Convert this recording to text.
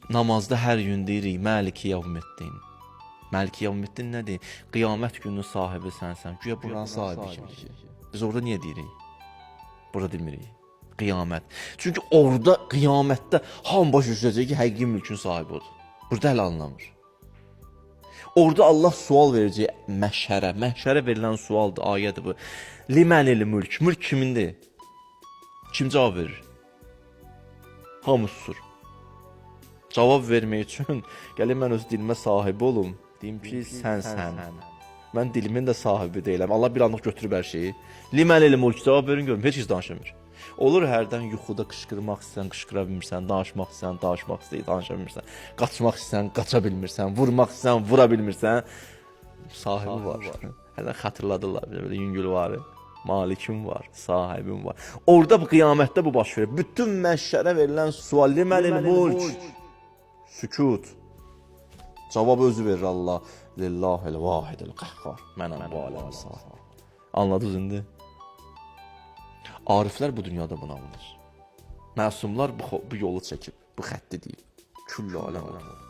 Namazda hər gün deyirik Maliki Yevmiddin. Maliki Yevmiddin nədir? Qiyamət gününün sahibi sənsən. Güya buranın sahibi kimi. Biz orada niyə deyirik? Burada demirik. Qiyamət. Çünki orada qiyamətdə hamı başa düşəcək ki, həqiqi mülkün sahibi odur. Burada hələ anlamır. Orada Allah sual verəcək məhşərə. Məhşərə verilən sualdır, ayədir bu. Limənil mülk. Mülk kimindir? Kim cavab verir? Hamı susur. Cavab vermək üçün gəlin mən öz dilimə sahibi olum. Deyim ki, sən. Mən dilimin də sahibi deyiləm. Allah bir anlıq götürüb hər şeyi. Limənil mülk cavab verin görüm. Heç danışmır. Olur hərdən yuxuda qışqırmaq istəyən, qışqıra bilmirsən, danışmaq istəyən, danışmaq istəyən, danışa bilmirsən, qaçmaq istəyən, qaça bilmirsən, vurmaq istəyən, vura bilmirsən. Sahibi var. Hələ xatırladılar belə yüngül var. Malikim var, sahibim var. Orada bu qiyamətdə bu baş verir. Bütün məhşərə verilən sual limənil mülk. Sükut. Cavab özü verir Allah. Lillahil vahidil qəhqar. Mənəm bu aləmin sahibi. Anladınız indi? Ariflər bu dünyada bunu anlar. Məsumlar bu yolu çəkib, bu xətti deyib. Küllə aləm.